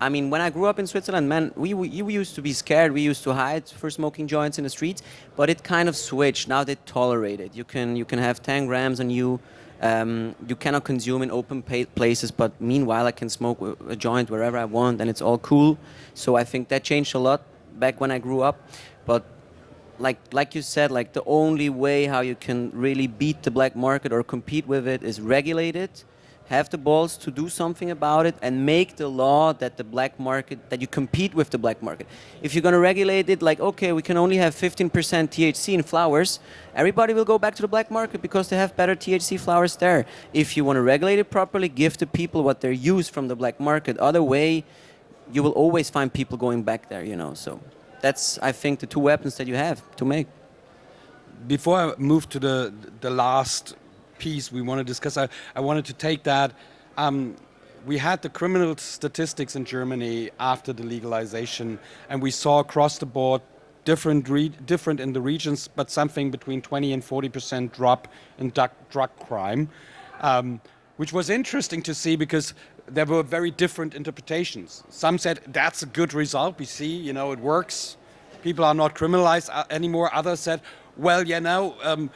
S5: I mean, when I grew up in Switzerland, man, we used to be scared. We used to hide for smoking joints in the streets, but it kind of switched. Now they tolerate it. You can have 10 grams on you. You cannot consume in open places, but meanwhile I can smoke a joint wherever I want, and it's all cool. So I think that changed a lot back when I grew up. But like you said, like the only way how you can really beat the black market or compete with it is regulate it. Have the balls to do something about it and make the law that the black market, that you compete with the black market. If you're going to regulate it like, okay, we can only have 15% THC in flowers, everybody will go back to the black market because they have better THC flowers there. If you want to regulate it properly, give the people what they're used from the black market. Other way, you will always find people going back there, you know. So that's, I think, the 2 weapons that you have to make.
S1: Before I move to the last piece we want to discuss, I wanted to take that. We had the criminal statistics in Germany after the legalization, and we saw across the board different in the regions, but something between 20 and 40% drop in drug crime, which was interesting to see because there were very different interpretations. Some said that's a good result. We see, you know, it works. People are not criminalized anymore. Others said, well, you know,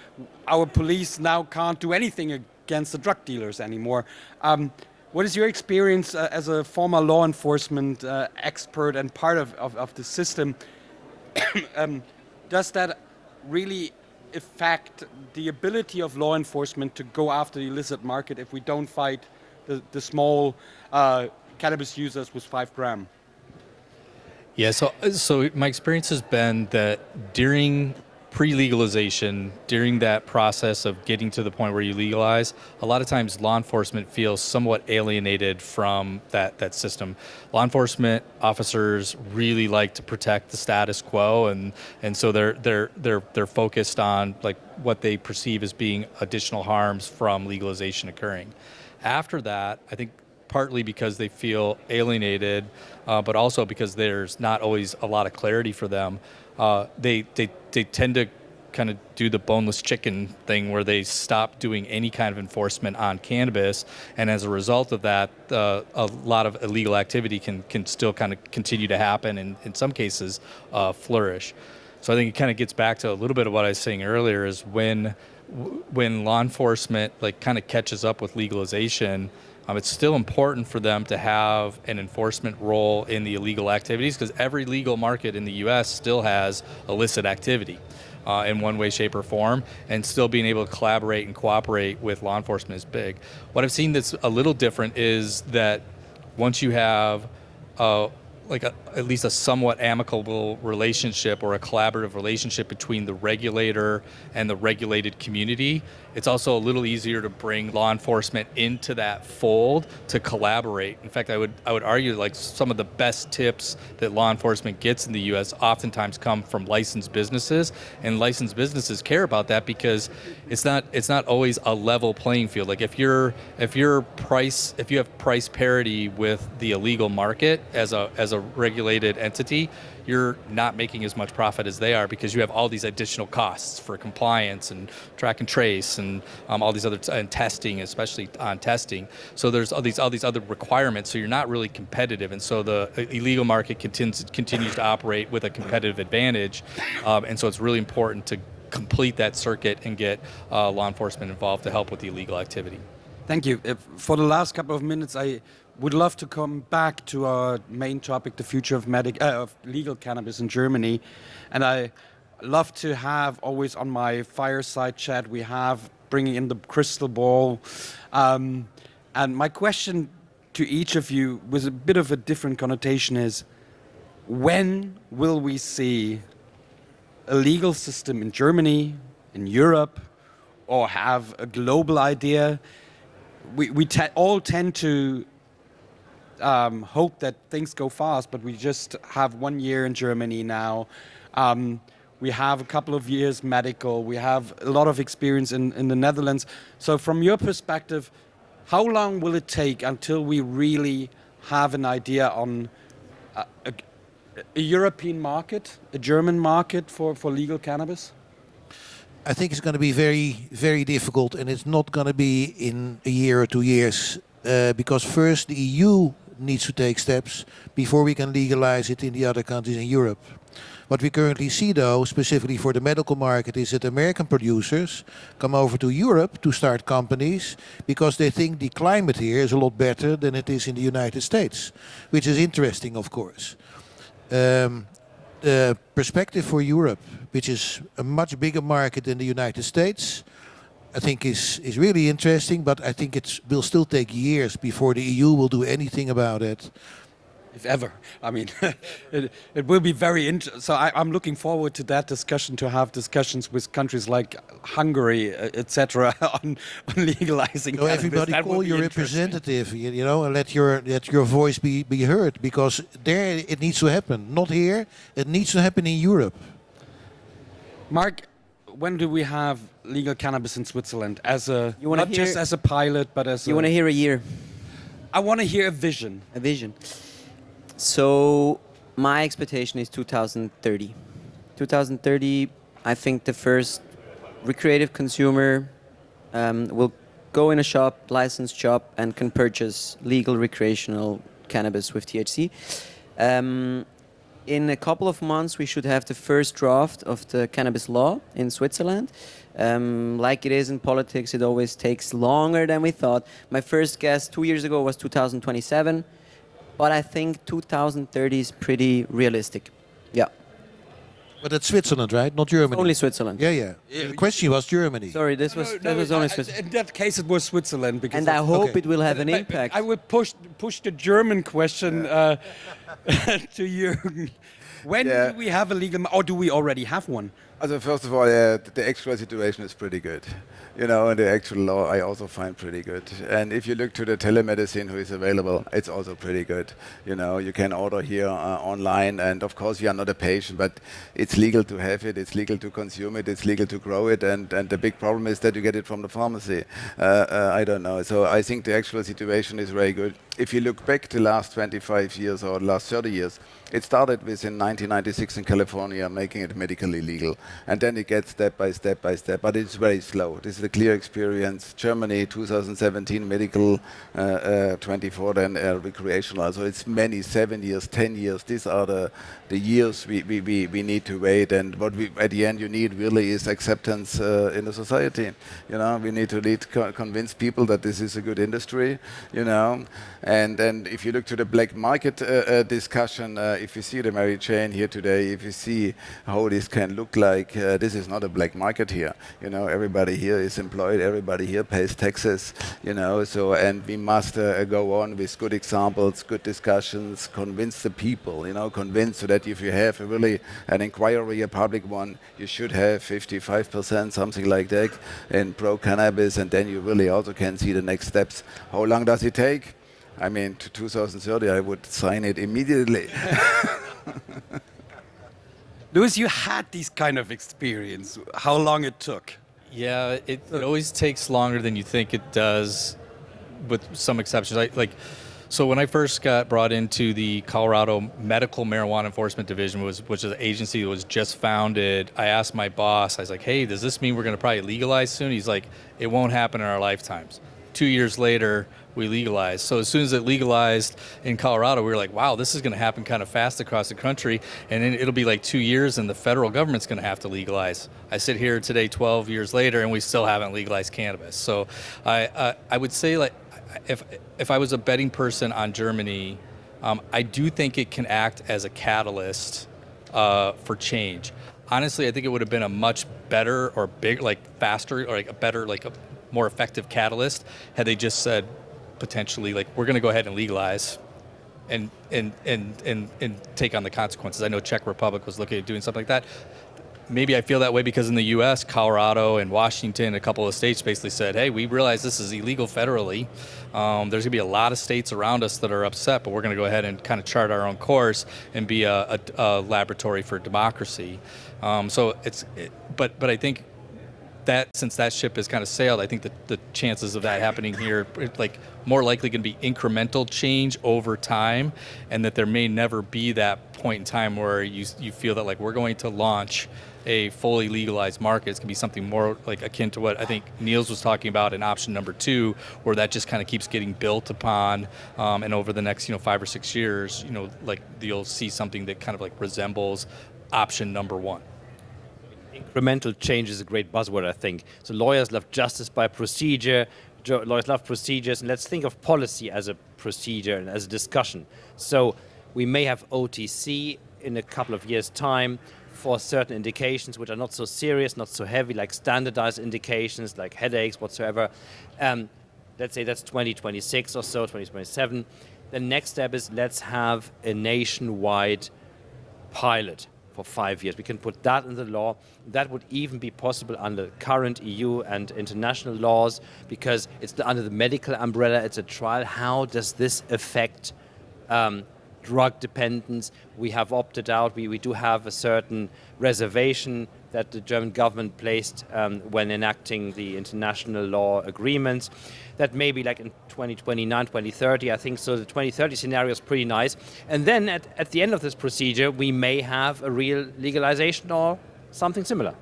S1: our police now can't do anything against the drug dealers anymore. What is your experience as a former law enforcement expert and part of the system? Does that really affect the ability of law enforcement to go after the illicit market if we don't fight the small cannabis users with 5 gram?
S3: Yeah, so my experience has been that during pre-legalization, during that process of getting to the point where you legalize, a lot of times law enforcement feels somewhat alienated from that system. Law enforcement officers really like to protect the status quo, and so they're focused on like what they perceive as being additional harms from legalization occurring. After that, I think partly because they feel alienated, but also because there's not always a lot of clarity for them. They tend to kind of do the boneless chicken thing where they stop doing any kind of enforcement on cannabis, and as a result of that, a lot of illegal activity can still kind of continue to happen and in some cases flourish. So I think it kind of gets back to a little bit of what I was saying earlier is when law enforcement like kind of catches up with legalization, it's still important for them to have an enforcement role in the illegal activities because every legal market in the U.S. still has illicit activity in one way, shape, or form, and still being able to collaborate and cooperate with law enforcement is big. What I've seen that's a little different is that once you have at least a somewhat amicable relationship or a collaborative relationship between the regulator and the regulated community, it's also a little easier to bring law enforcement into that fold to collaborate. In fact, I would argue like some of the best tips that law enforcement gets in the U.S. oftentimes come from licensed businesses, and licensed businesses care about that because it's not always a level playing field. Like if you have price parity with the illegal market as a regulated entity, you're not making as much profit as they are because you have all these additional costs for compliance and track and trace and all these other and testing, especially on testing. So there's all these other requirements. So you're not really competitive, and so the illegal market continues to operate with a competitive advantage. And so it's really important to complete that circuit and get law enforcement involved to help with the illegal activity.
S1: Thank you. For the last couple of minutes, I would love to come back to our main topic, the future of legal cannabis in Germany. And I love to have always on my fireside chat, we have bringing in the crystal ball. And my question to each of you with a bit of a different connotation is, when will we see a legal system in Germany, in Europe, or have a global idea? We all tend to hope that things go fast, but we just have 1 year in Germany now. We have a couple of years medical. We have a lot of experience in the Netherlands. So from your perspective, how long will it take until we really have an idea on a European market, a German market for legal cannabis?
S6: I think it's going to be very, very difficult, and it's not going to be in a year or 2 years, because first the EU needs to take steps before we can legalize it in the other countries in Europe. What we currently see, though, specifically for the medical market, is that American producers come over to Europe to start companies because they think the climate here is a lot better than it is in the United States, which is interesting, of course. The perspective for Europe, which is a much bigger market than the United States, I think is really interesting, but I think it will still take years before the EU will do anything about it.
S1: If ever. I mean, it will be very interesting. So I'm looking forward to that discussion, to have discussions with countries like Hungary, etc., on legalizing
S6: So
S1: cannabis.
S6: everybody
S1: That will
S6: call
S1: be
S6: your
S1: interesting.
S6: representative, you know, and let your voice be heard, because there it needs to happen. Not here, it needs to happen in Europe.
S1: Marc, when do we have legal cannabis in Switzerland? As a
S5: You wanna
S1: not just
S5: hear-
S1: as a pilot, but as
S5: You want to hear a year,
S1: I want to hear a vision.
S5: a vision? So my expectation is 2030. 2030, I think the first recreative consumer will go in a shop, licensed shop, and can purchase legal recreational cannabis with THC. In a couple of months, we should have the first draft of the cannabis law in Switzerland. Like it is in politics, it always takes longer than we thought. My first guess 2 years ago was 2027, but I think 2030 is pretty realistic. Yeah,
S6: But that's Switzerland, right? Not Germany.
S5: only Switzerland.
S6: Yeah. The question was Germany.
S5: Sorry, this was only Switzerland.
S1: In that case, it was Switzerland. Because
S5: And I hope
S6: okay.
S5: it will have an
S1: But
S5: impact.
S1: I would push the German question to Jürgen. When
S4: Yeah.
S1: do we have a legal, or do we already have one?
S4: Also first of all, the actual situation is pretty good. You know, and the actual law I also find pretty good. And if you look to the telemedicine who is available, it's also pretty good. You know, you can order here online, and of course you are not a patient, but it's legal to have it, it's legal to consume it, it's legal to grow it, and the big problem is that you get it from the pharmacy. I don't know. So I think the actual situation is very good. If you look back the last 25 years or last 30 years, it started with in 1996 in California, making it medically legal. And then it gets step by step by step, but it's very slow. This is a clear experience. Germany, 2017, medical, 24, then recreational. So it's many, 7 years, 10 years. These are the years we need to wait. And what we, at the end you need really is acceptance in the society. You know, we need to convince people that this is a good industry, you know. And then if you look to the black market discussion, if you see the Mary Jane here today, if you see how this can look like, this is not a black market here. You know, everybody here is employed, everybody here pays taxes, you know, so, and we must go on with good examples, good discussions, convince the people, you know, convince so that if you have really an inquiry, a public one, you should have 55%, something like that, in pro-cannabis, and then you really also can see the next steps. How long does it take? I mean, to 2030, I would sign it immediately.
S1: Louis, you had this kind of experience. How long it took?
S3: Yeah, it always takes longer than you think it does, with some exceptions. So when I first got brought into the Colorado Medical Marijuana Enforcement Division, which is an agency that was just founded, I asked my boss, I was like, hey, does this mean we're going to probably legalize soon? He's like, it won't happen in our lifetimes. 2 years later, we legalized. So as soon as it legalized in Colorado, we were like, wow, this is going to happen kind of fast across the country. And then it'll be like 2 years and the federal government's going to have to legalize. I sit here today 12 years later and we still haven't legalized cannabis. So I would say, like, if I was a betting person on Germany, I do think it can act as a catalyst for change. Honestly, I think it would have been a much better or big, like faster, or like a better, like a more effective catalyst had they just said, potentially, like, we're going to go ahead and legalize and take on the consequences. I know Czech Republic was looking at doing something like that. maybe I feel that way because in the U.S., Colorado and Washington, a couple of states basically said, hey, we realize this is illegal federally. There's going to be a lot of states around us that are upset, but we're going to go ahead and kind of chart our own course and be a laboratory for democracy. But I think that since that ship has kind of sailed, I think that the chances of that happening here, like more likely going to be incremental change over time, and that there may never be that point in time where you feel that like we're going to launch a fully legalized market. It's going to be something more like akin to what I think Niels was talking about in option number 2, where that just kind of keeps getting built upon, and over the next 5 or 6 years, like you'll see something that kind of like resembles option number 1.
S2: Incremental change is a great buzzword, I think. So lawyers love justice by procedure. Lawyers love procedures, and let's think of policy as a procedure and as a discussion. So we may have OTC in a couple of years' time for certain indications which are not so serious, not so heavy, like standardized indications, like headaches, whatsoever. Let's say that's 2026 or so, 2027. The next step is let's have a nationwide pilot for 5 years. We can put that in the law. That would even be possible under current EU and international laws because it's under the medical umbrella. It's a trial. How does this affect drug dependence? We have opted out. We do have a certain reservation that the German government placed when enacting the international law agreements. That may be like in 2029, 2030, I think. So the 2030 scenario is pretty nice. And then at the end of this procedure, we may have a real legalization or something similar.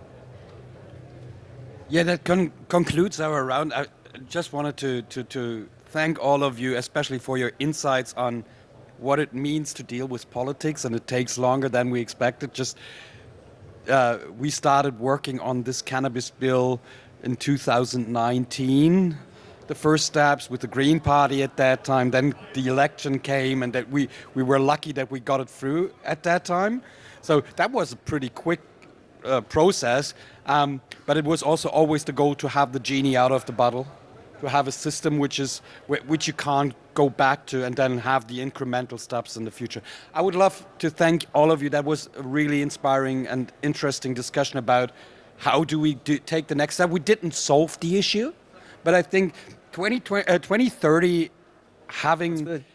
S1: Yeah, that concludes our round. I just wanted to thank all of you, especially for your insights on what it means to deal with politics, and it takes longer than we expected. We started working on this cannabis bill in 2019. The first steps with the Green Party at that time, then the election came, and that we were lucky that we got it through at that time. So that was a pretty quick process, but it was also always the goal to have the genie out of the bottle, to have a system which you can't go back to, and then have the incremental steps in the future. I would love to thank all of you. That was a really inspiring and interesting discussion about how do we take the next step. We didn't solve the issue, but I think 2030 having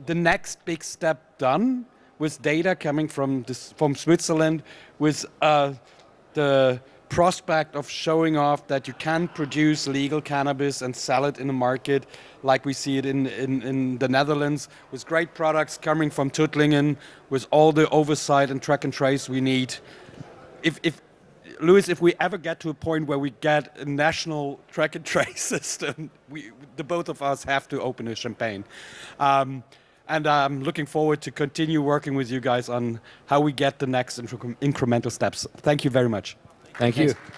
S1: the next big step done with data coming from Switzerland, with the prospect of showing off that you can produce legal cannabis and sell it in the market like we see it in the Netherlands, with great products coming from Tuttlingen, with all the oversight and track and trace we need. Louis, if we ever get to a point where we get a national track and trace system, the both of us have to open a champagne. And I'm looking forward to continue working with you guys on how we get the next incremental steps. Thank you very much.
S2: Thank you.
S1: Thanks.